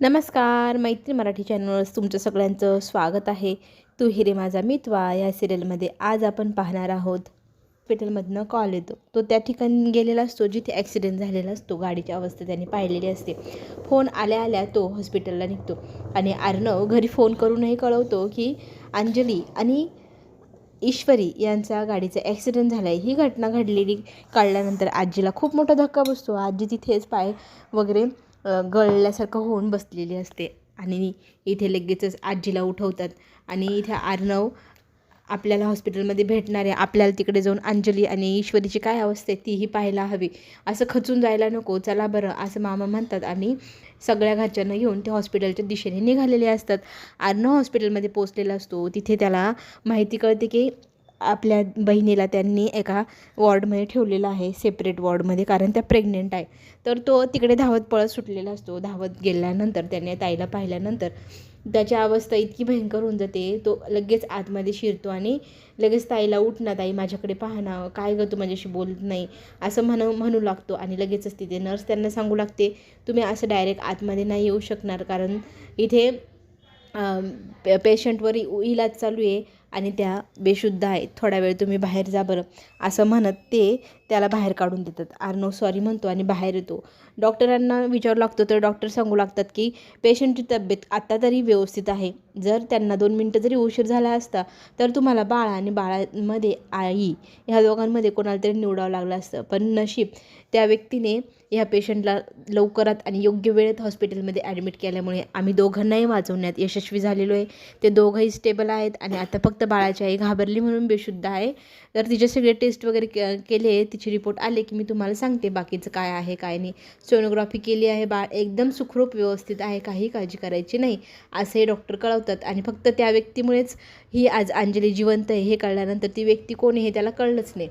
नमस्कार मैत्री मराठी चॅनलवर तुमचं सगळ्यांचं स्वागत आहे. तू हिरे माझा मितवा या सिरियलमध्ये आज आपण पाहणार आहोत. हॉस्पिटलमधनं कॉल येतो. तो त्या ठिकाणी गेलेला असतो जिथे ॲक्सिडेंट झालेला असतो. गाडीची अवस्था त्याने पाहिलेली असते. फोन आल्या आल्या तो हॉस्पिटलला निघतो आणि अर्णव घरी फोन करूनही कळवतो की अंजली आणि ईश्वरी यांचा गाडीचा ॲक्सिडेंट झाला आहे. ही घटना घडलेली कळल्यानंतर आजीला खूप मोठा धक्का बसतो. आजी तिथेच पाय वगैरे गळल्यासारखं होऊन बसलेली असते आणि इथे लगेचच आजीला उठवतात आणि इथे अर्णव आपल्याला हॉस्पिटलमध्ये भेटणार आहे, आपल्याला तिकडे जाऊन अंजली आणि ईश्वरीची काय अवस्था आहे तीही पाहायला हवी, असं खचून जायला नको, चला बरं असं मामा म्हणतात आणि सगळ्या घरच्यांना घेऊन ते हॉस्पिटलच्या दिशेने निघालेले असतात. अर्णव हॉस्पिटलमध्ये पोचलेला असतो. तिथे त्याला माहिती कळते की आपल्या बहिणीला त्यांनी एका वॉर्डमध्ये ठेवलेलं आहे, सेपरेट वॉर्डमध्ये, कारण त्या प्रेग्नेंट आहे. तर तो तिकडे धावत पळत सुटलेला असतो. धावत गेल्यानंतर त्याने ताईला पाहिल्यानंतर त्याची अवस्था इतकी भयंकर होऊन जाते. तो लगेच आतमध्ये शिरतो आणि लगेच ताईला उठ ना ताई, माझ्याकडे पाहा ना, काय गं तू माझ्याशी बोलत नाही, असं म्हणू लागतो. आणि लगेचच तिथे नर्स त्यांना सांगू लागते, तुम्ही असं डायरेक्ट आतमध्ये नाही येऊ शकणार, कारण इथे पेशंटवर इलाज चालू आहे आणि त्या बेशुद्ध आहेत, थोडा वेळ तुम्ही बाहेर जा बरं, असं म्हणत ते त्याला बाहेर काढून देतात. अर्णव सॉरी म्हणतो आणि बाहेर येतो. डॉक्टरांना विचारू लागतो तर डॉक्टर सांगू लागतात की पेशंटची तब्येत आता तरी व्यवस्थित आहे. जर त्यांना 2 मिनटं जरी उशीर झाला असता तर तुम्हाला बाळ आणि बाळामध्ये आई ह्या दोघांमध्ये कोणाला तरी निवडावं लागलं असतं. पण नशीब त्या व्यक्तीने ह्या पेशंटला लवकरात आणि योग्य वेळेत हॉस्पिटलमध्ये ॲडमिट केल्यामुळे आम्ही दोघांनाही वाचवण्यात यशस्वी झालेलो आहे. ते दोघंही स्टेबल आहेत आणि आता फक्त बाळाची आई घाबरली म्हणून बेशुद्ध आहे. तर तिचे सगळे टेस्ट वगैरे केले, तिचे रिपोर्ट आले की मी तुम्हाला सांगते बाकीचं काय आहे काय नाही. सोनोग्राफी केली आहे, बाळ एकदम सुखरूप व्यवस्थित आहे, काही काळजी करायची नाही असंही डॉक्टर कळवतात. आणि फक्त त्या व्यक्तीमुळेच ही आज अंजली जिवंत आहे हे कळल्यानंतर ती व्यक्ती कोण आहे हे त्याला कळलंच नाही.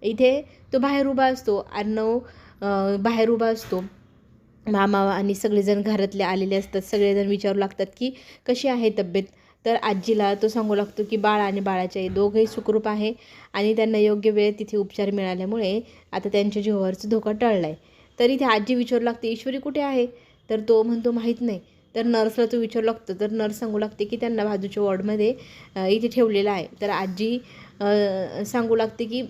इथे तो बाहेर उभा असतो. अर्णव बाहेर उभा असतो. मामा आणि सगळेजण घरातले आलेले असतात. सगळेजण विचारू लागतात की कशी आहे तब्येत. तर आजीला तो सांगू लागतो की बाळ आणि बाळाचे दोघंही सुखरूप आहे आणि त्यांना योग्य वेळेत तिथे उपचार मिळाल्यामुळे आता त्यांच्या जीवावरचा धोका टळला आहे. तरी ती आजी विचारू लागते, ईश्वरी कुठे आहे? तर तो म्हणतो माहीत नाही. तर नर्सला तो विचारू लागतो. तर नर्स सांगू लागते की त्यांना बाजूच्या वॉर्डमध्ये इथे ठेवलेलं आहे. तर आजी सांगू लागते की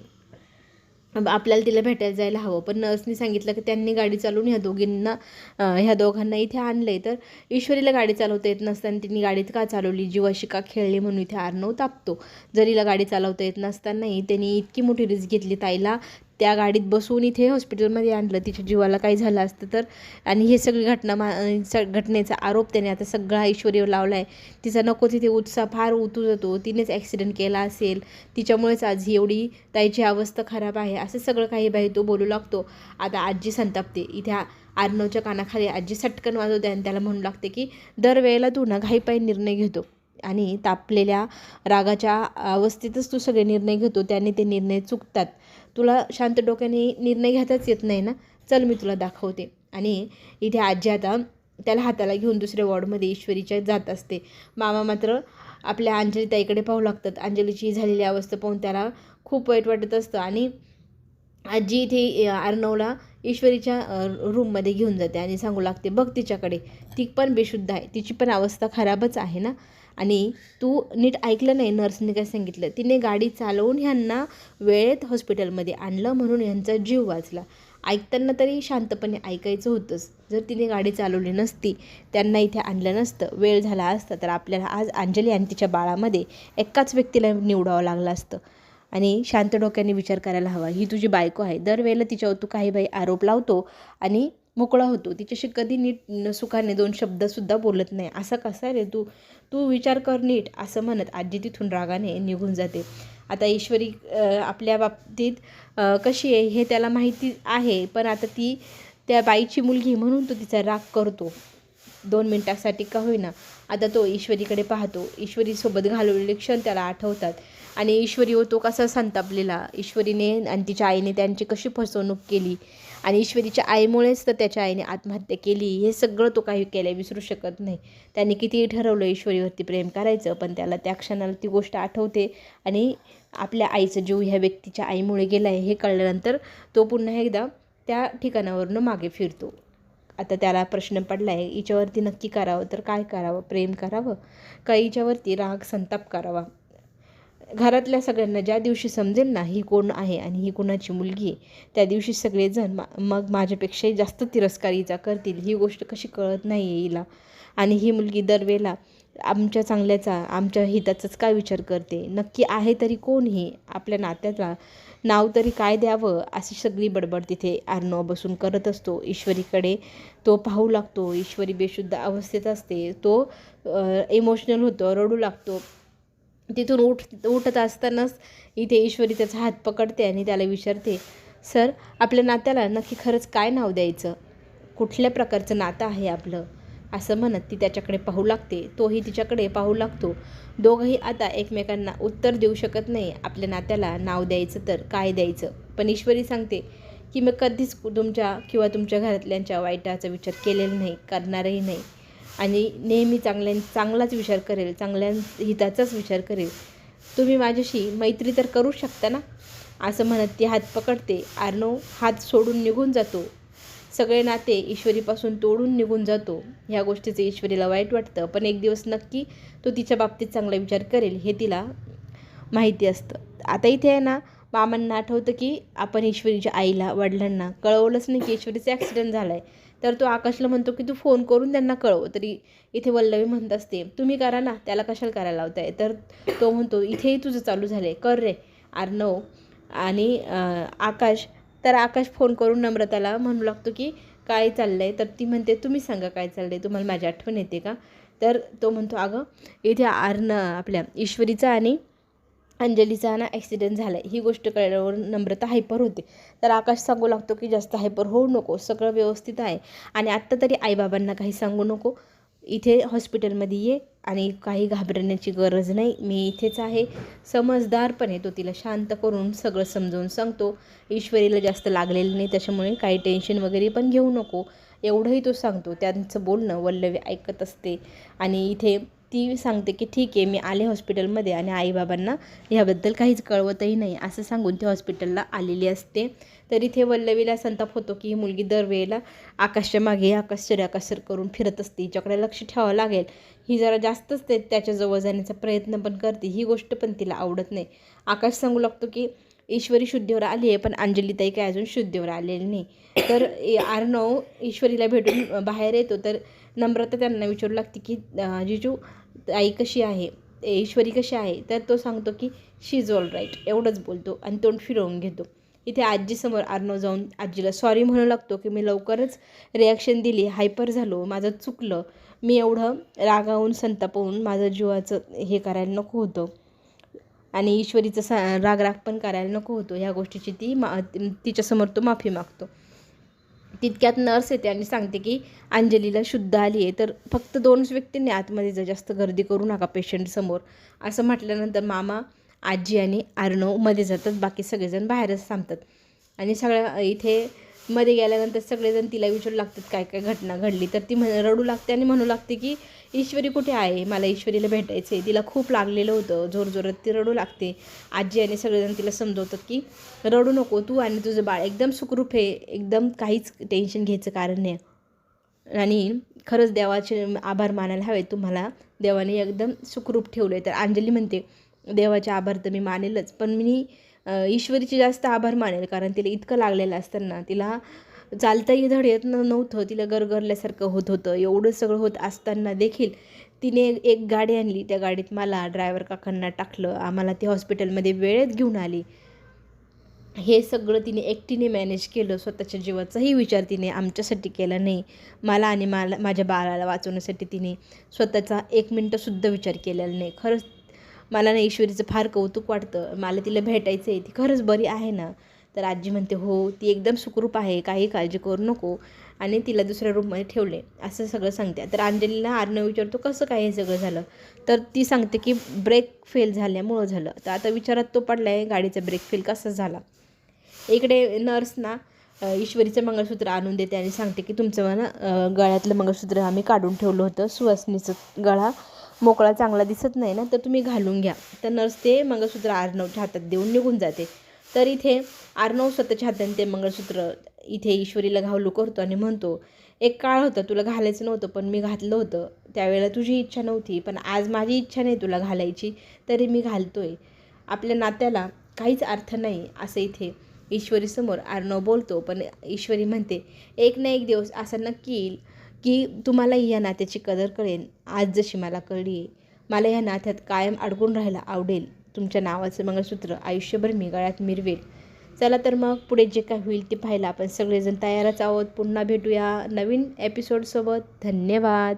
आपल्याला तिला भेटायला जायला हवं. पण नर्सनी सांगितलं की त्यांनी गाडी चालवून ह्या दोघांना इथे आणलं आहे. तर ईश्वरीला गाडी चालवता येत नसताना तिने गाडीत का चालवली, जीवाशी का खेळली म्हणून इथे अर्णव तापतो. जरीला गाडी चालवता येत नसतानाही त्यांनी इतकी मोठी रिस्क घेतली, ताईला त्या गाडीत बसवून इथे हॉस्पिटलमध्ये आणलं, तिच्या जीवाला काही झालं असतं तर. आणि हे सगळी घटनेचा आरोप त्याने आता सगळा ईश्वरीवर लावला आहे. तिचा नको तिथे उत्साह फार उतू जातो, तिनेच ॲक्सिडेंट केला असेल, तिच्यामुळेच आज ही एवढी ताईची अवस्था खराब आहे, असं सगळं काही बाई तो बोलू लागतो. आता आजी संतापते. इथे अर्णवच्या कानाखाली आजी सटकन वाजवते आणि त्याला म्हणू लागते की दरवेळेला तू ना घाईपायी निर्णय घेतो आणि तापलेल्या रागाच्या अवस्थेतच तू सगळे निर्णय घेतो, त्याने ते निर्णय चुकतात. तुला शांत डोक्याने निर्णय घेताच येत नाही ना, चल मी तुला दाखवते. आणि इथे आजी आता त्याला हाताला घेऊन दुसऱ्या वॉर्डमध्ये ईश्वरीच्या जात असते. मामा मात्र आपल्या अंजलीताईकडे पाहू लागतात. अंजलीची झालेली अवस्था पाहून त्याला खूप वाईट वाटत असतं आणि आजी इथे अर्णवला ईश्वरीच्या रूममध्ये घेऊन जाते आणि सांगू लागते, बघ तिच्याकडे, ती पण बेशुद्ध आहे, तिची पण अवस्था खराबच आहे ना. आणि तू नीट ऐकलं नाही नर्सने काय सांगितलं, तिने गाडी चालवून ह्यांना वेळेत हॉस्पिटलमध्ये आणलं म्हणून ह्यांचा जीव वाचला. ऐकताना तरी शांतपणे ऐकायचं होतंच. जर तिने गाडी चालवली नसती, त्यांना इथे आणलं नसतं, वेळ झाला असता तर आपल्याला आज अंजली आणि तिच्या बाळामध्ये एकाच व्यक्तीला निवडावं लागलं असतं. आणि शांत डोक्याने विचार करायला हवा. ही तुझी बायको आहे, दरवेळेला तिच्यावर तू काही बाई आरोप लावतो आणि मोकळा होतो, तिच्याशी कधी नीट सुखाने 2 शब्दसुद्धा बोलत नाही, असा कसा रे तू, तू विचार कर नीट, असं म्हणत आजी तिथून रागाने निघून जाते. आता ईश्वरी आपल्या बाबतीत कशी आहे हे त्याला माहिती आहे, पण आता ती त्या बाईची मुलगी म्हणून तो तिचा राग करतो 2 मिनटासाठी का होईना. आता तो ईश्वरीकडे पाहतो. ईश्वरीसोबत घालवलेले क्षण त्याला आठवतात आणि ईश्वरीवर तो कसा संतापलेला, ईश्वरीने आणि तिच्या आईने त्यांची कशी फसवणूक केली आणि ईश्वरीच्या आईमुळेच तर त्याच्या आईने आत्महत्या केली, हे सगळं तो काही केलं विसरू शकत नाही. त्याने कितीही ठरवलं ईश्वरीवरती प्रेम करायचं, पण त्याला त्या क्षणाला ती गोष्ट आठवते आणि आपल्या आईचा जीव ह्या व्यक्तीच्या आईमुळे गेला आहे हे कळल्यानंतर तो पुन्हा एकदा त्या ठिकाणावरून मागे फिरतो. आता त्याला प्रश्न पडला आहे, हिच्यावरती नक्की करावं तर काय करावं? प्रेम करावं का हिच्यावरती राग संताप करावा? घरातल्या सगळ्यांना ज्या दिवशी समजेल ना ही कोण आहे आणि ही कोणाची मुलगी आहे, त्या दिवशी सगळेजण मग माझ्यापेक्षाही जास्त तिरस्कार हिचा करतील. ही गोष्ट कशी कळत नाही आहे हिला? आणि ही मुलगी दरवेळेला आमच्या चांगल्याचा, आमच्या हिताचाच काय विचार करते? नक्की आहे तरी कोण ही? आपल्या नात्याला नाव तरी काय द्यावं? अशी सगळी बडबड तिथे अर्णव बसून करत असतो. ईश्वरीकडे तो पाहू लागतो. ईश्वरी बेशुद्ध अवस्थेत असते. तो इमोशनल होतो, रडू लागतो. तिथून उठत असतानाच इथे ईश्वरी त्याचा हात पकडते आणि त्याला विचारते, सर आपल्या नात्याला नक्की खरंच काय नाव द्यायचं? कुठल्या प्रकारचं नातं आहे आपलं? असं म्हणत ती त्याच्याकडे पाहू लागते. तोही तिच्याकडे पाहू लागतो. दोघंही आता एकमेकांना उत्तर देऊ शकत नाही. आपल्या नात्याला नाव द्यायचं तर काय द्यायचं? पण ईश्वरी सांगते की मी कधीच तुमच्या किंवा तुमच्या घरातल्यांच्या वाईटाचा विचार केलेला नाही, करणारही नाही आणि नेहमी चांगलाच विचार करेल, चांगल्या हिताचाच विचार करेल. तुम्ही माझ्याशी मैत्री तर करू शकता ना? असं म्हणत ती हात पकडते. अर्णव हात सोडून निघून जातो. सगळे नाते ईश्वरीपासून तोडून निघून जातो. ह्या गोष्टीचं ईश्वरीला वाईट वाटतं, पण एक दिवस नक्की तो तिच्या बाबतीत चांगला विचार करेल हे तिला माहिती असतं. आता इथे आहे ना, मामांना आठवतं की आपण ईश्वरीच्या आईला, वडिलांना कळवलंच नाही की ईश्वरीचा ॲक्सिडेंट झाला आहे. तर तो आकाशला म्हणतो की तू फोन करून त्यांना कळव. तरी इथे वल्लवी म्हणत असते, तुम्ही करा ना, त्याला कशाला करायला लावताय? तर तो म्हणतो, इथेही तुझं चालू झालं आहे, कर रे. अर्णव आणि आकाश, तर आकाश फोन करून नम्रताला म्हणू लागतो की काय चाललं आहे? तर ती म्हणते, तुम्ही सांगा काय चाललं आहे, तुम्हाला माझी आठवण येते का? तर तो म्हणतो, अगं इथे आपल्या ईश्वरीचा आणि अंजलीचा ना ॲक्सिडेंट झाला आहे. ही गोष्ट कळल्यावर नम्रता हायपर होते. तर आकाश सांगू लागतो की जास्त हायपर होऊ नको, सगळं व्यवस्थित आहे आणि आत्ता तरी आईबाबांना काही सांगू नको. इथे हॉस्पिटलमध्ये ये आणि काही घाबरण्याची गरज नाही, मी इथेच आहे. समजदारपणे तो तिला शांत करून सगळं समजावून सांगतो. ईश्वरीला जास्त लागलेलं नाही, त्याच्यामुळे काही टेन्शन वगैरे पण घेऊ नको, एवढंही तो सांगतो. त्यांचं बोलणं वल्लवी ऐकत असते आणि इथे ती सांगते की ठीक आहे, मी आले हॉस्पिटलमध्ये आणि आईबाबांना ह्याबद्दल काहीच कळवतही नाही, असं सांगून ती हॉस्पिटलला आलेली असते. तर इथे वल्लवीला संताप होतो की ही मुलगी दरवेळेला आकाशच्या मागे आकाश करून फिरत असते. हिच्याकडे लक्ष ठेवावं लागेल. ही जरा जास्तच त्याच्याजवळ जाण्याचा प्रयत्न पण करते. ही गोष्ट पण तिला आवडत नाही. आकाश सांगू लागतो की ईश्वरी शुद्धीवर आली आहे, पण अंजलीताई काय अजून शुद्धीवर आलेली नाही. तर अर्णव ईश्वरीला भेटून बाहेर येतो. तर नम्रता त्यांना विचारू लागते की जिजू आई कशी आहे, ईश्वरी कशी आहे? तर तो सांगतो की शी इज ऑल राईट, एवढंच बोलतो आणि तोंड फिरवून घेतो. इथे आजीसमोर अर्णव जाऊन आजीला सॉरी म्हणू लागतो की मी लवकरच रिॲक्शन दिली, हायपर झालो, माझं चुकलं, मी एवढं रागावून संतापवून माझं जीवाचं हे करायला नको होतं आणि ईश्वरीचं राग पण करायला नको होतं. ह्या गोष्टीची तिच्यासमोर तो माफी मागतो. तितक्यात नर्स येते आणि सांगते की अंजलीला शुद्ध आली आहे, तर फक्त 2च व्यक्तींनी आतमध्ये जास्त गर्दी करू नका पेशंटसमोर. असं म्हटल्यानंतर मामा, आजी आणि अर्णव मध्ये जातात. बाकी सगळेजण बाहेरच थांबतात आणि सगळ्या इथे मध्ये गेल्यानंतर सगळेजण तिला विचारू लागतात काय काय घटना घडली. तर ती रडू लागते आणि म्हणू लागते की ईश्वरी कुठे आहे, मला ईश्वरीला भेटायचं आहे, तिला खूप लागलेलं होतं. जोरजोरात ती रडू लागते. आजी आणि सगळेजण तिला समजवतात की रडू नको, तू आणि तुझं बाळ एकदम सुखरूप आहे, एकदम काहीच टेन्शन घ्यायचं कारण नाही आणि खरंच देवाचे आभार मानायला हवे, तुम्हाला देवाने एकदम सुखरूप ठेवलं आहे. तर अंजली म्हणते, देवाचे आभार तर मी मानेलच, पण मी ईश्वरीचे जास्त आभार मानेल, कारण तिला इतकं लागलेलं असताना तिला चालताही धड येत नव्हतं, तिला गरगरल्यासारखं होत होतं. एवढं सगळं होत असताना देखील तिने एक गाडी आणली. त्या गाडीत मला, ड्रायव्हर काकांना टाकलं, आम्हाला ती हॉस्पिटलमध्ये वेळेत घेऊन आली. हे सगळं तिने एकटीने मॅनेज केलं. स्वतःच्या जीवाचाही विचार तिने आमच्यासाठी केला नाही. मला आणि माझ्या बाळाला वाचवण्यासाठी तिने स्वतःचा 1 मिनटंसुद्धा विचार केलेला नाही. खरंच मला ना ईश्वरीचं फार कौतुक वाटतं. मला तिला भेटायचं आहे. ती खरंच बरी आहे ना? तर आजी म्हणते, हो, ती एकदम सुखरूप आहे, काही काळजी करू नको, आणि तिला दुसऱ्या रूममध्ये ठेवले, असं सगळं सांगते. तर अंजलीला अर्णव विचारतो, कसं काय हे सगळं झालं? तर ती सांगते की ब्रेक फेल झाल्यामुळं झालं. तर आता विचारात तो पडला आहे, गाडीचा ब्रेक फेल कसा झाला. इकडे नर्स ना ईश्वरीचं मंगळसूत्र आणून देते आणि सांगते की तुमचं ना गळ्यातलं मंगळसूत्र आम्ही काढून ठेवलं होतं, सुवासिनीचं गळा मोकळा चांगला दिसत नाही ना, तर तुम्ही घालून घ्या. तर नर्स ते मंगळसूत्र अर्णवच्या हातात देऊन निघून जाते. तर इथे अर्णव स्वतःच्या हाताने ते मंगळसूत्र इथे ईश्वरीला घालू करतो आणि म्हणतो, एक काळ होता तुला घालायचं नव्हतं पण मी घातलं होतं. त्यावेळेला तुझी इच्छा नव्हती, पण आज माझी इच्छा नाही तुला घालायची, तरी मी घालतोय. आपल्या नात्याला काहीच अर्थ नाही असं इथे ईश्वरीसमोर अर्णव बोलतो. पण ईश्वरी म्हणते, एक ना एक दिवस असं नक्की येईल की तुम्हालाही या नात्याची कदर कळेल, आज जशी मला कळली आहे. मला या नात्यात कायम अडकून राहायला आवडेल. तुमच्या नावाचं मंगळसूत्र आयुष्यभर मी गळ्यात मिरवेल. चला तर मग पुढे जे काय होईल ते पाहायला आपण सगळेजण तयारच आहोत. पुन्हा भेटूया नवीन एपिसोडसोबत. धन्यवाद.